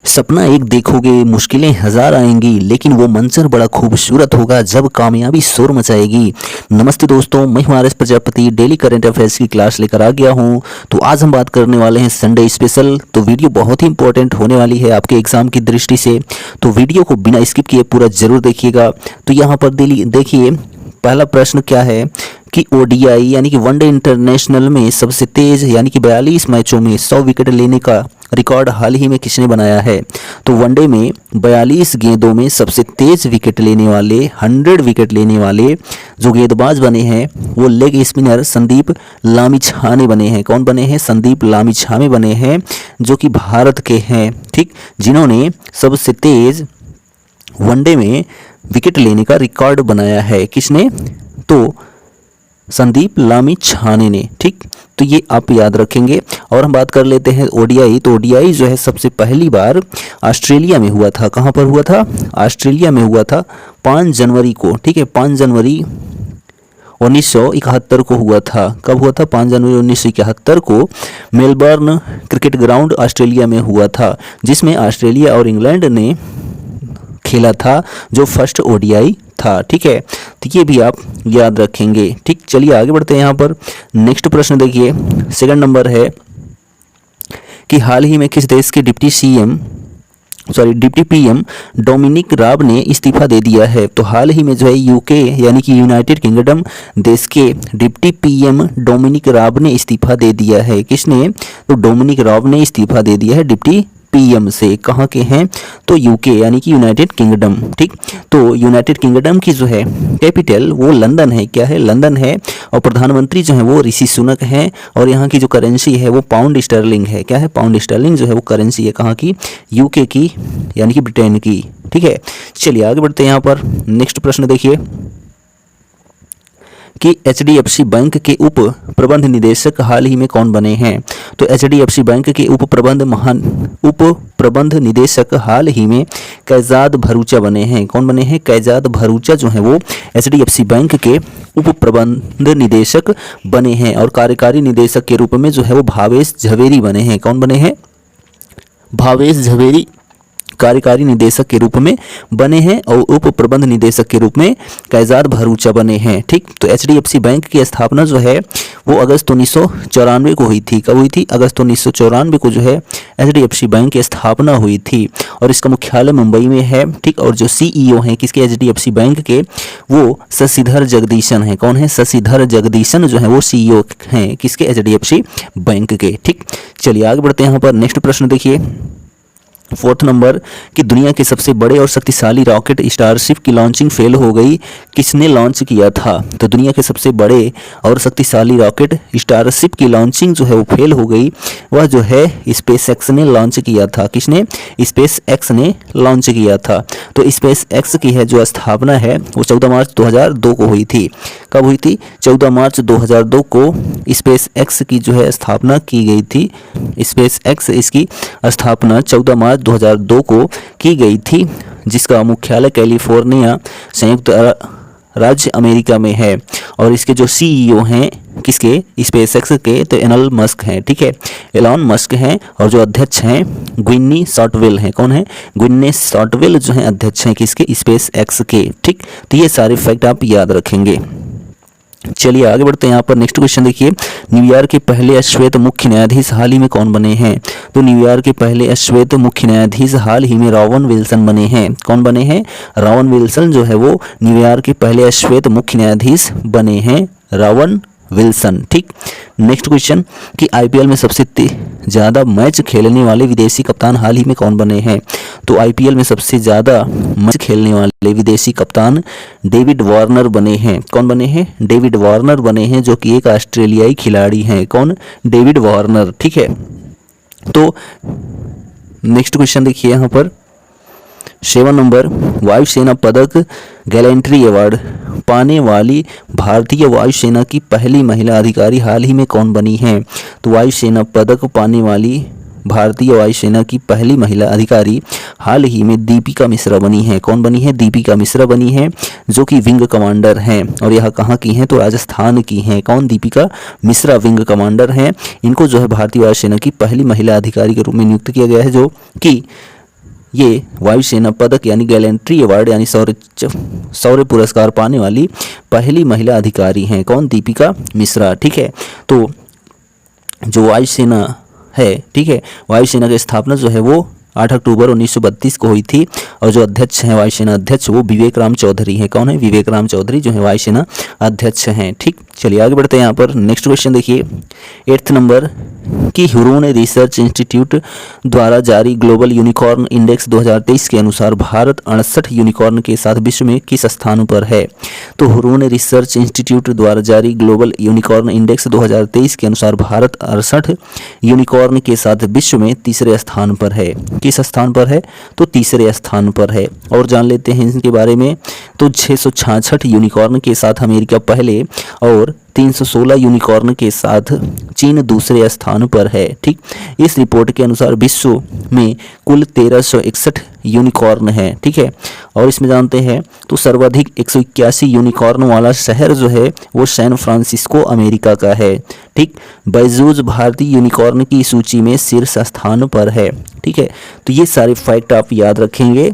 सपना एक देखोगे, मुश्किलें हजार आएंगी, लेकिन वो मंजर बड़ा खूबसूरत होगा जब कामयाबी शोर मचाएगी। नमस्ते दोस्तों, मैं हूं RS. Prajapati daily current affairs की क्लास लेकर आ गया हूं। तो आज हम बात करने वाले हैं संडे स्पेशल। तो वीडियो बहुत ही इंपॉर्टेंट होने वाली है आपके एग्जाम की दृष्टि से, तो वीडियो को बिना स्किप किए पूरा जरूर देखिएगा। तो यहाँ पर देखिए, पहला प्रश्न क्या है कि ओडीआई यानी कि वनडे इंटरनेशनल में सबसे तेज यानी कि 42 मैचों में 100 विकेट लेने का रिकॉर्ड हाल ही में किसने बनाया है। तो वनडे में 42 गेंदों में सबसे तेज विकेट लेने वाले 100 विकेट लेने वाले जो गेंदबाज बने हैं वो लेग स्पिनर संदीप लामिछाने बने हैं। कौन बने हैं? संदीप लामिछाने बने हैं, जो कि भारत के हैं, ठीक, जिन्होंने सबसे तेज वनडे में विकेट लेने का रिकॉर्ड बनाया है। किसने? तो संदीप लामिछाने ने, ठीक। तो ये आप याद रखेंगे। और हम बात कर लेते हैं ओडीआई। तो ओडीआई जो है सबसे पहली बार ऑस्ट्रेलिया में हुआ था। कहाँ पर हुआ था? ऑस्ट्रेलिया में हुआ था 5 जनवरी को, ठीक है, 5 जनवरी 1971 को हुआ था। कब हुआ था? 5 जनवरी 1971 को मेलबर्न क्रिकेट ग्राउंड ऑस्ट्रेलिया में हुआ था, जिसमें ऑस्ट्रेलिया और इंग्लैंड ने खेला था, जो फर्स्ट ओडीआई था, ठीक है। तो ये भी आप याद रखेंगे, ठीक। चलिए आगे बढ़ते हैं। यहाँ पर नेक्स्ट प्रश्न देखिए, सेकंड नंबर है कि हाल ही में किस देश के डिप्टी पीएम डोमिनिक राब ने इस्तीफा दे दिया है। तो हाल ही में जो है यूके यानी कि यूनाइटेड किंगडम देश के डिप्टी पीएम डोमिनिक राब ने इस्तीफा दे दिया है। किसने? तो डोमिनिक राब ने इस्तीफा दे दिया है डिप्टी पीएम से। कहाँ के हैं? तो यूके यानी कि यूनाइटेड किंगडम, ठीक। तो यूनाइटेड किंगडम की जो है कैपिटल वो लंदन है। क्या है? लंदन है। और प्रधानमंत्री जो है वो ऋषि सुनक हैं। और यहाँ की जो करेंसी है वो पाउंड स्टर्लिंग है। क्या है? पाउंड स्टर्लिंग जो है वो करेंसी है। कहाँ की? यूके की यानी कि ब्रिटेन की, ठीक है। चलिए आगे बढ़ते हैं। यहाँ पर नेक्स्ट प्रश्न देखिए कि एचडीएफसी बैंक के उप प्रबंध निदेशक हाल ही में कौन बने हैं। तो एचडीएफसी बैंक के उप प्रबंध निदेशक हाल ही में कैजाद भरूचा बने हैं। कौन बने हैं? कैजाद भरूचा जो है वो एचडीएफसी बैंक के उप प्रबंध निदेशक बने हैं। और कार्यकारी निदेशक के रूप में जो है वो भावेश झवेरी बने हैं। कौन बने हैं? भावेश झवेरी कार्यकारी निदेशक के रूप में बने हैं और उप प्रबंध निदेशक के रूप में कैजाद भरूचा बने हैं, ठीक। तो एचडीएफसी बैंक की स्थापना जो है वो अगस्त 1994 को हुई थी। कब हुई थी? अगस्त 1994 को जो है एचडीएफसी बैंक की स्थापना हुई थी और इसका मुख्यालय मुंबई में है, ठीक। और जो सीईओ हैं किसके? एचडीएफसी बैंक के, वो शशिधर जगदीशन हैं। कौन है? शशिधर जगदीशन जो है वो सीईओ हैं किसके? एचडीएफसी बैंक के, ठीक। चलिए आगे बढ़ते हैं। यहाँ पर नेक्स्ट प्रश्न देखिए, फोर्थ नंबर कि दुनिया के सबसे बड़े और शक्तिशाली रॉकेट स्टारशिप की लॉन्चिंग फेल हो गई, किसने लॉन्च किया था। तो दुनिया के सबसे बड़े और शक्तिशाली रॉकेट स्टारशिप की लॉन्चिंग जो है वो फेल हो गई, वह जो है स्पेस एक्स ने लॉन्च किया था। किसने? स्पेस एक्स ने लॉन्च किया था। तो स्पेस एक्स की है जो स्थापना है वो 14 मार्च 2002 को हुई थी। कब हुई थी? 14 मार्च 2002 को स्पेस एक्स की जो है स्थापना की गई थी। स्पेस एक्स इसकी स्थापना 14 मार्च 2002 को की गई थी, जिसका मुख्यालय कैलिफोर्निया संयुक्त राज्य अमेरिका में है। और इसके जो सीईओ हैं किसके? स्पेसएक्स के, तो एलन मस्क हैं, ठीक है, एलन मस्क हैं। और जो अध्यक्ष हैं ग्विन्नी शॉर्टवेल हैं। कौन है? ग्विन्नी शॉर्टवेल जो हैं अध्यक्ष हैं किसके? स्पेसएक्स के, ठीक। तो ये सारे फैक्ट आप याद रखेंगे। चलिए आगे बढ़ते हैं। यहाँ पर नेक्स्ट क्वेश्चन देखिए, न्यूयॉर्क के पहले अश्वेत मुख्य न्यायाधीश हाल ही में कौन बने हैं। तो न्यूयॉर्क के पहले अश्वेत मुख्य न्यायाधीश हाल ही में रॉवन विल्सन बने हैं। कौन बने हैं? रॉवन विल्सन जो है वो न्यूयॉर्क के पहले अश्वेत मुख्य न्यायाधीश बने हैं, रॉवन विल्सन, ठीक। नेक्स्ट क्वेश्चन कि आईपीएल में सबसे ज़्यादा मैच खेलने वाले विदेशी कप्तान हाल ही में कौन बने हैं। तो आईपीएल में सबसे ज़्यादा मैच खेलने वाले विदेशी कप्तान डेविड वार्नर बने हैं। कौन बने हैं? डेविड वार्नर बने हैं, जो कि एक ऑस्ट्रेलियाई खिलाड़ी हैं। कौन? डेविड वार्नर, ठीक है। तो नेक्स्ट क्वेश्चन देखिए यहाँ पर 7 नंबर, वायुसेना पदक गैलेंट्री अवार्ड पाने वाली भारतीय वायुसेना की पहली महिला अधिकारी हाल ही में कौन बनी हैं। तो वायुसेना पदक पाने वाली भारतीय वायुसेना की पहली महिला अधिकारी हाल ही में दीपिका मिश्रा बनी है। कौन बनी है? दीपिका मिश्रा बनी है, जो कि विंग कमांडर हैं। और यह कहाँ की हैं? तो राजस्थान की हैं। कौन? दीपिका मिश्रा विंग कमांडर हैं। इनको जो है भारतीय वायुसेना की पहली महिला अधिकारी के रूप में नियुक्त किया गया है, जो कि ये वायुसेना पदक यानी गैलेंट्री अवार्ड यानी शौर्य पुरस्कार पाने वाली पहली महिला अधिकारी हैं। कौन? दीपिका मिश्रा। ठीक है, तो जो वायुसेना है, ठीक है, वायुसेना की स्थापना जो है वो 8 अक्टूबर 1932 को हुई थी और जो अध्यक्ष हैं वायुसेना अध्यक्ष वो विवेक राम चौधरी हैं। कौन है? विवेक राम चौधरी जो है वायुसेना अध्यक्ष हैं। ठीक, चलिए आगे बढ़ते हैं। यहाँ पर नेक्स्ट क्वेश्चन देखिए 8th नंबर कि ह्यूरोन रिसर्च इंस्टीट्यूट द्वारा जारी ग्लोबल यूनिकॉर्न इंडेक्स 2023 के अनुसार भारत 68 यूनिकॉर्न के साथ विश्व में किस स्थान पर है? तो ह्यूरोन रिसर्च इंस्टीट्यूट द्वारा जारी ग्लोबल यूनिकॉर्न इंडेक्स 2023 के अनुसार भारत 68 यूनिकॉर्न के साथ विश्व में तीसरे स्थान पर है। किस स्थान पर है? तो तीसरे स्थान पर है। और जान लेते हैं इनके बारे में। तो 666 यूनिकॉर्न के साथ अमेरिका पहले और 316 यूनिकॉर्न के साथ चीन दूसरे स्थान पर है। ठीक, इस रिपोर्ट के अनुसार विश्व में कुल 1361 यूनिकॉर्न है। ठीक है, और इसमें जानते हैं तो सर्वाधिक 181 यूनिकॉर्न वाला शहर जो है वो सैन फ्रांसिस्को अमेरिका का है। ठीक, बैजूस भारतीय यूनिकॉर्न की सूची में शीर्ष स्थान पर है। ठीक है, तो ये सारे फैक्ट आप याद रखेंगे।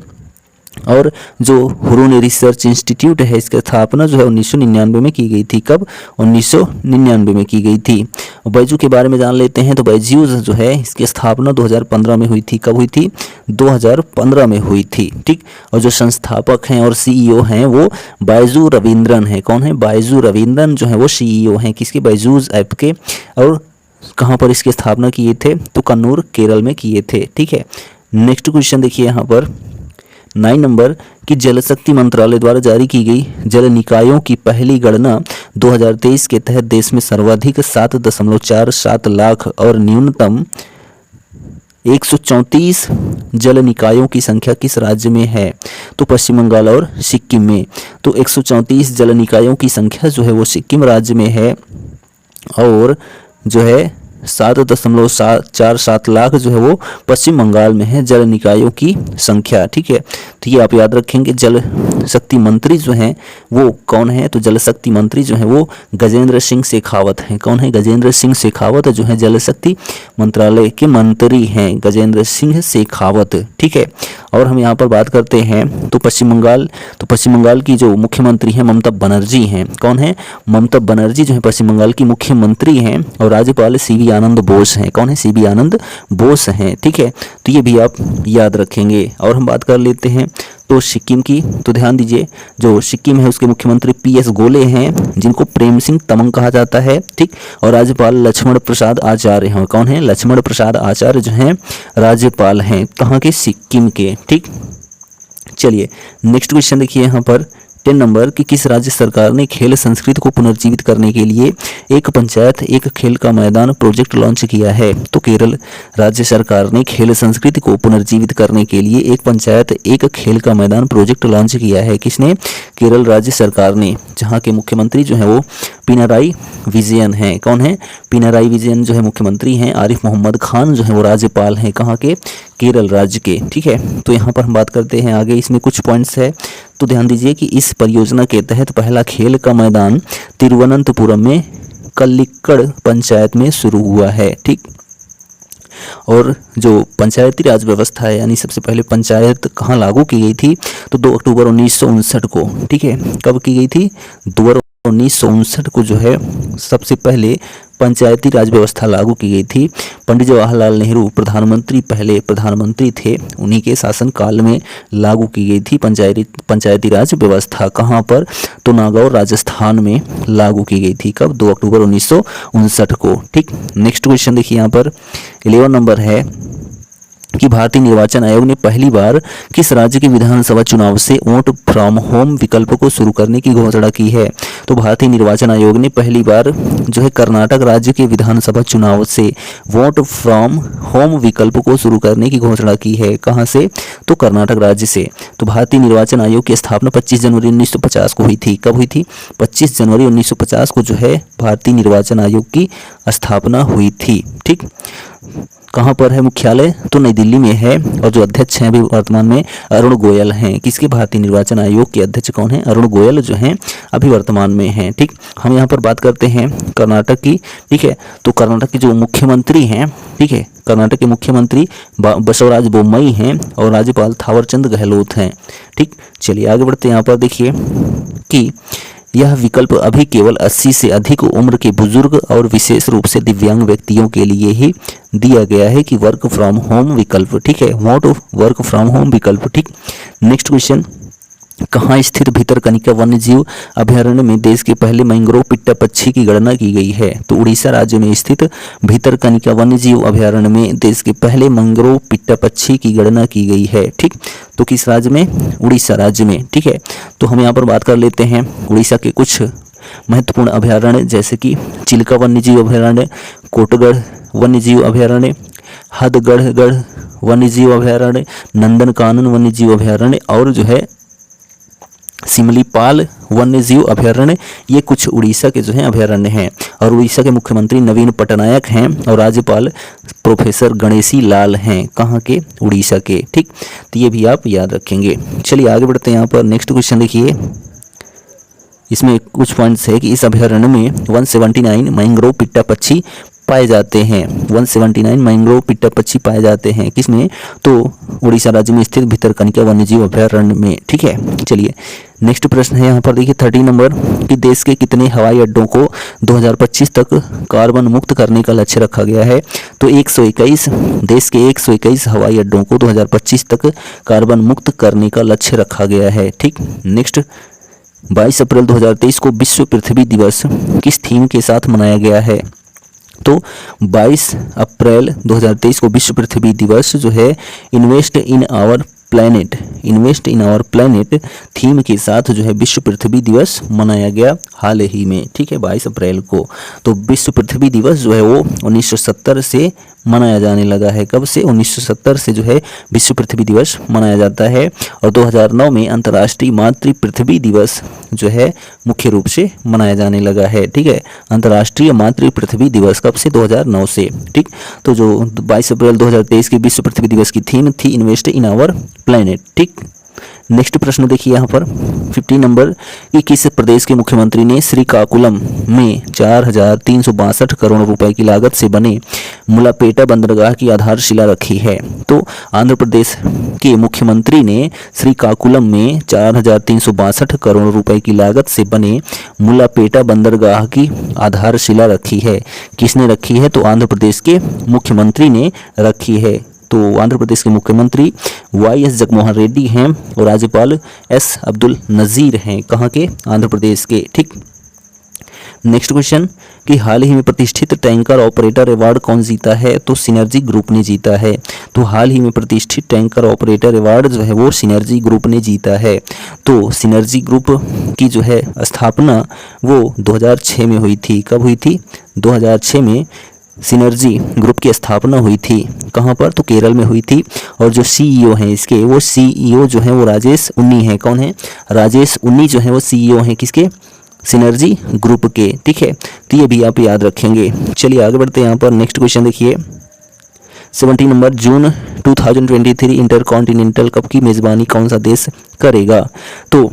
और जो ह्यूरोन रिसर्च इंस्टीट्यूट है इसकी स्थापना जो है 1999 में की गई थी। कब? 1999 में की गई थी। बैजू के बारे में जान लेते हैं। तो बैजूस जो है इसकी स्थापना 2015 में हुई थी। कब हुई थी? 2015 में हुई थी। ठीक, और जो संस्थापक हैं और सीईओ हैं वो बैजू रविंद्रन है। कौन है? बैजू रविंद्रन जो है वो सीईओ हैं किसके? बैजूस ऐप के। और कहाँ पर इसकी स्थापना किए थे? तो कन्नूर केरल में किए थे। ठीक है, नेक्स्ट क्वेश्चन देखिए यहाँ पर 9 नंबर कि जल शक्ति मंत्रालय द्वारा जारी की गई जल निकायों की पहली गणना 2023 के तहत देश में सर्वाधिक 7.47 लाख और न्यूनतम 134 जल निकायों की संख्या किस राज्य में है? तो पश्चिम बंगाल और सिक्किम में। तो 134 जल निकायों की संख्या जो है वो सिक्किम राज्य में है और जो है 7.47 लाख जो है वो पश्चिम बंगाल में है जल निकायों की संख्या। ठीक है, तो ये आप याद रखेंगे। जल शक्ति मंत्री जो हैं वो कौन है? तो जल शक्ति मंत्री जो है वो गजेंद्र सिंह शेखावत हैं। कौन है? गजेंद्र सिंह शेखावत जो है जल शक्ति मंत्रालय के मंत्री हैं, गजेंद्र सिंह शेखावत। ठीक है, और हम यहाँ पर बात करते हैं तो पश्चिम बंगाल की जो मुख्यमंत्री हैं ममता बनर्जी हैं। कौन है? ममता बनर्जी जो है पश्चिम बंगाल की मुख्यमंत्री हैं और राज्यपाल सीवी आनंद बोस हैं। कौन है? सीवी आनंद बोस हैं। ठीक है, तो ये भी आप याद रखेंगे। और हम बात कर लेते हैं तो सिक्किम की। तो ध्यान दीजिए, जो सिक्किम है उसके मुख्यमंत्री PS गोले हैं जिनको प्रेम सिंह तमंग कहा जाता है। ठीक, और राज्यपाल लक्ष्मण प्रसाद आचार्य हैं। कौन है? लक्ष्मण प्रसाद आचार्य जो हैं राज्यपाल हैं। कहाँ के? सिक्किम के। ठीक, चलिए नेक्स्ट क्वेश्चन देखिए यहाँ पर 10 नंबर कि किस राज्य सरकार ने खेल संस्कृति को पुनर्जीवित करने के लिए एक पंचायत एक खेल का मैदान प्रोजेक्ट लॉन्च किया है? तो केरल राज्य सरकार ने खेल संस्कृति को पुनर्जीवित करने के लिए एक पंचायत एक खेल का मैदान प्रोजेक्ट लॉन्च किया है। किसने? केरल राज्य सरकार ने, जहाँ के मुख्यमंत्री जो है वो पिनाराई विजयन हैं। कौन है? पिनाराई विजयन जो है मुख्यमंत्री हैं। आरिफ मोहम्मद खान जो है वो राज्यपाल हैं। कहाँ के? केरल राज्य के। ठीक है, तो यहाँ पर हम बात करते हैं आगे। इसमें कुछ पॉइंट्स है तो ध्यान दीजिए कि इस परियोजना के तहत पहला खेल का मैदान तिरुवनंतपुरम में कल्लिक्कड़ पंचायत में शुरू हुआ है। ठीक, और जो पंचायती राज व्यवस्था है यानी सबसे पहले पंचायत कहाँ लागू की गई थी? तो 2 अक्टूबर 1959 को। ठीक है, कब की गई थी? 2 1959 को जो है सबसे पहले पंचायती राज व्यवस्था लागू की गई थी। पंडित जवाहरलाल नेहरू पहले प्रधानमंत्री थे, उन्हीं के शासनकाल में लागू की गई थी पंचायती राज व्यवस्था। कहाँ पर? तो नागौर राजस्थान में लागू की गई थी। कब? 2 अक्टूबर 1959 को। ठीक, नेक्स्ट क्वेश्चन देखिए यहाँ पर 11 नंबर है कि भारतीय निर्वाचन आयोग ने पहली बार किस राज्य के विधानसभा चुनाव से वोट फ्रॉम होम विकल्प को शुरू करने की घोषणा की है? तो भारतीय निर्वाचन आयोग ने पहली बार जो है कर्नाटक राज्य के विधानसभा चुनाव से वोट फ्रॉम होम विकल्प को शुरू करने की घोषणा की है। कहां से? तो कर्नाटक राज्य से। तो भारतीय निर्वाचन आयोग की स्थापना 25 जनवरी 1950 को हुई थी। कब हुई थी? 25 जनवरी 1950 को जो है भारतीय निर्वाचन आयोग की स्थापना हुई थी। ठीक, कहाँ पर है मुख्यालय? तो नई दिल्ली में है। और जो अध्यक्ष हैं अभी वर्तमान में अरुण गोयल हैं। किसके? भारतीय निर्वाचन आयोग के अध्यक्ष कौन है? अरुण गोयल जो हैं अभी वर्तमान में हैं। ठीक, हम यहाँ पर बात करते हैं कर्नाटक की। ठीक है, तो कर्नाटक के जो मुख्यमंत्री हैं, ठीक है, कर्नाटक के मुख्यमंत्री बसवराज बोम्मई हैं और राज्यपाल थावरचंद गहलोत हैं। ठीक, चलिए आगे बढ़ते हैं। यहाँ पर देखिए कि यह विकल्प अभी केवल 80 से अधिक उम्र के बुजुर्ग और विशेष रूप से दिव्यांग व्यक्तियों के लिए ही दिया गया है कि वर्क फ्रॉम होम विकल्प। ठीक है, वॉट वर्क फ्रॉम होम विकल्प। ठीक, नेक्स्ट क्वेश्चन, कहाँ स्थित भितरकनिका वन्यजीव अभयारण्य में देश के पहले मैंग्रोव पिट्टा पक्षी की गणना की गई है? तो उड़ीसा राज्य में स्थित भितरकनिका वन्यजीव अभयारण्य में देश के पहले मैंग्रोव पिट्टा पक्षी की गणना की गई है। ठीक, तो किस राज्य में? उड़ीसा राज्य में। ठीक है, तो हम यहाँ पर बात कर लेते हैं उड़ीसा के कुछ महत्वपूर्ण अभयारण्य, जैसे कि चिल्का वन्यजीव अभयारण्य, कोटगढ़ वन्यजीव अभयारण्य, हथगढ़गढ़ वन्यजीव अभयारण्य, नंदनकानन वन्यजीव अभयारण्य और जो है सिमलीपाल वन्यजीव अभयारण्य। ये कुछ उड़ीसा के जो है अभयारण्य हैं और उड़ीसा के मुख्यमंत्री नवीन पटनायक हैं और राज्यपाल प्रोफेसर गणेशी लाल हैं। कहाँ के? उड़ीसा के। ठीक, तो ये भी आप याद रखेंगे। चलिए आगे बढ़ते हैं। यहाँ पर नेक्स्ट क्वेश्चन देखिए, इसमें कुछ पॉइंट्स है कि इस अभयारण्य में 179 मैंग्रोव पिट्टा पक्षी पाए जाते हैं। 179 मैंग्रोव पिट्टा पक्षी पाए जाते हैं किसमें? तो उड़ीसा राज्य में स्थित भितरकनिका वन्यजीव अभयारण्य में। ठीक है, चलिए नेक्स्ट प्रश्न है यहाँ पर देखिए 30 नंबर कि देश के कितने हवाई अड्डों को 2025 तक कार्बन मुक्त करने का लक्ष्य रखा गया है? तो 121 देश के 121 हवाई अड्डों को 2025 तक कार्बन मुक्त करने का लक्ष्य रखा गया है। ठीक, नेक्स्ट 22 अप्रैल 2023 को विश्व पृथ्वी दिवस किस थीम के साथ मनाया गया है? तो 22 अप्रैल 2023 को विश्व पृथ्वी दिवस जो है invest in our planet theme के साथ जो है विश्व पृथ्वी दिवस मनाया गया हाल ही में। ठीक है, 22 अप्रैल को। तो विश्व पृथ्वी दिवस जो है वो 1970 से मनाया जाने लगा है। कब से? 1970 से जो है विश्व पृथ्वी दिवस मनाया जाता है और 2009 में अंतर्राष्ट्रीय मातृ पृथ्वी दिवस जो है मुख्य रूप से मनाया जाने लगा है। ठीक है, अंतर्राष्ट्रीय मातृ पृथ्वी दिवस कब से? 2009 से। ठीक, तो जो 22 अप्रैल 2023 के विश्व पृथ्वी दिवस की थीम थी इन्वेस्ट इन आवर प्लैनेट। ठीक, नेक्स्ट प्रश्न देखिए यहाँ पर 50 नंबर कि किस प्रदेश के मुख्यमंत्री ने श्रीकाकुलम में 4,362 करोड़ रुपए की लागत से बने मुलापेटा बंदरगाह की आधारशिला रखी है? तो आंध्र प्रदेश के मुख्यमंत्री ने श्रीकाकुलम में 4,362 करोड़ रुपए की लागत से बने मुलापेटा बंदरगाह की आधारशिला रखी है। किसने रखी है? तो आंध्र प्रदेश के मुख्यमंत्री ने रखी है। तो आंध्र प्रदेश के मुख्यमंत्री YS जगनमोहन रेड्डी हैं और राज्यपाल S अब्दुल नज़ीर हैं। कहाँ के? आंध्र प्रदेश के। ठीक, नेक्स्ट क्वेश्चन कि हाल ही में प्रतिष्ठित टैंकर ऑपरेटर अवार्ड कौन जीता है? तो सिनर्जी ग्रुप ने जीता है। तो हाल ही में प्रतिष्ठित टैंकर ऑपरेटर अवार्ड जो है वो सिनर्जी ग्रुप ने जीता है। तो सिनर्जी ग्रुप की जो है स्थापना वो 2006 में हुई थी। कब हुई थी? 2006 में सिनर्जी ग्रुप की स्थापना हुई थी। कहाँ पर? तो केरल में हुई थी और जो CEO हैं इसके, वो CEO जो हैं वो राजेश उन्नी हैं। कौन है? राजेश उन्नी जो हैं वो CEO हैं किसके? सिनर्जी ग्रुप के। ठीक है, तो ये भी आप याद रखेंगे। चलिए आगे बढ़ते हैं। यहाँ पर नेक्स्ट क्वेश्चन देखिए 70 नंबर जून 2023 इंटरकॉन्टिनेंटल कप की मेज़बानी कौन सा देश करेगा? तो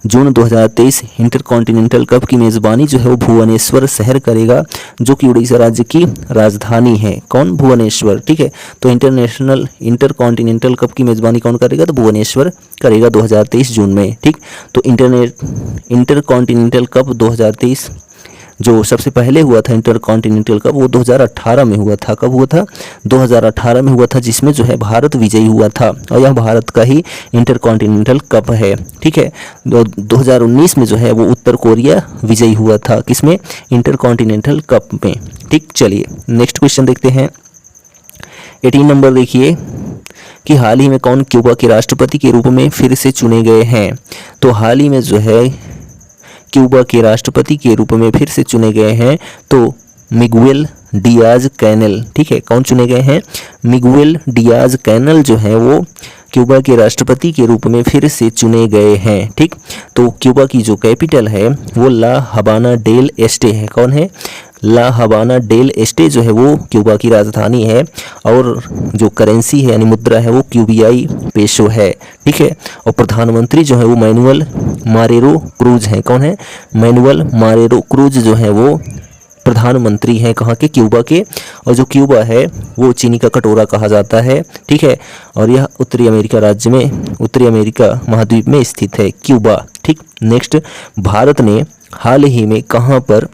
जून 2023 इंटरकॉन्टिनेंटल कप की मेज़बानी जो है वो भुवनेश्वर शहर करेगा, जो कि उड़ीसा राज्य की राजधानी है। कौन? भुवनेश्वर। ठीक है, तो इंटरकॉन्टिनेंटल कप की मेज़बानी कौन करेगा? तो भुवनेश्वर करेगा 2023 जून में। ठीक, तो इंटरकॉन्टिनेंटल कप 2023 जो सबसे पहले हुआ था इंटरकॉन्टिनेंटल कप वो 2018 में हुआ था। कब हुआ था? 2018 में हुआ था, जिसमें जो है भारत विजयी हुआ था और यह भारत का ही इंटरकॉन्टिनेंटल कप है। ठीक है, 2019 में जो है वो उत्तर कोरिया विजयी हुआ था। किसमें? इंटरकॉन्टिनेंटल कप में। ठीक, चलिए नेक्स्ट क्वेश्चन देखते हैं 18 नंबर देखिए कि हाल ही में कौन क्यूबा के राष्ट्रपति के रूप में फिर से चुने गए हैं? तो हाल ही में जो है क्यूबा के राष्ट्रपति के रूप में फिर से चुने गए हैं तो मिगुएल डियाज कैनेल। ठीक है, कौन चुने गए हैं? मिगुएल डियाज कैनेल जो है वो क्यूबा के राष्ट्रपति के रूप में फिर से चुने गए हैं। ठीक, तो क्यूबा की जो कैपिटल है वो ला हबाना डेल एस्टे है। कौन है? ला हबाना डेल एस्टे जो है वो क्यूबा की राजधानी है और जो करेंसी है यानी मुद्रा है वो क्यूबियाई पेसो है। ठीक है, और प्रधानमंत्री जो है वो मैनुअल मारेरो क्रूज है। कौन है? मैनुअल मारेरो क्रूज जो है वो प्रधानमंत्री हैं कहाँ के, क्यूबा के। और जो क्यूबा है वो चीनी का कटोरा कहा जाता है, ठीक है। और यह उत्तरी अमेरिका राज्य में, उत्तरी अमेरिका महाद्वीप में स्थित है क्यूबा, ठीक। नेक्स्ट, भारत ने हाल ही में कहाँ पर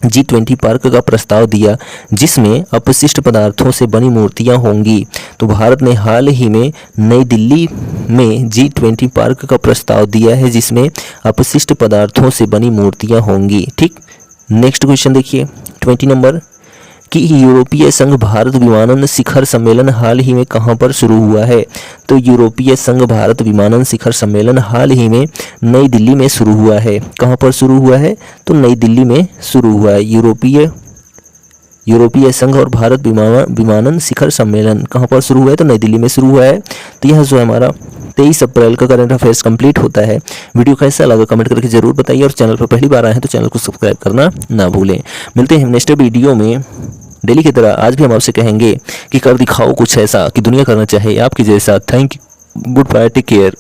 G20 पार्क का प्रस्ताव दिया जिसमें अपशिष्ट पदार्थों से बनी मूर्तियां होंगी। तो भारत ने हाल ही में नई दिल्ली में G20 पार्क का प्रस्ताव दिया है जिसमें अपशिष्ट पदार्थों से बनी मूर्तियां होंगी, ठीक। नेक्स्ट क्वेश्चन देखिए 20 नंबर कि यूरोपीय संघ भारत विमानन शिखर सम्मेलन हाल ही में कहाँ पर शुरू हुआ है। तो यूरोपीय संघ भारत विमानन शिखर सम्मेलन हाल ही में नई दिल्ली में शुरू हुआ है। कहाँ पर शुरू हुआ है, तो नई दिल्ली में शुरू हुआ है। यूरोपीय संघ और भारत विमानन शिखर सम्मेलन कहाँ पर शुरू हुआ है, तो नई दिल्ली में शुरू हुआ है। तो यह जो हमारा 23 अप्रैल का करंट अफेयर्स कंप्लीट होता है। वीडियो कैसा लगा कमेंट करके जरूर बताइए, और चैनल पर पहली बार आए हैं तो चैनल को सब्सक्राइब करना ना भूलें। मिलते हैं नेक्स्ट वीडियो में। डेली की तरह आज भी हम आपसे कहेंगे कि कर दिखाओ कुछ ऐसा कि दुनिया करना चाहे आपकी जैसा। Thank you, goodbye, take care.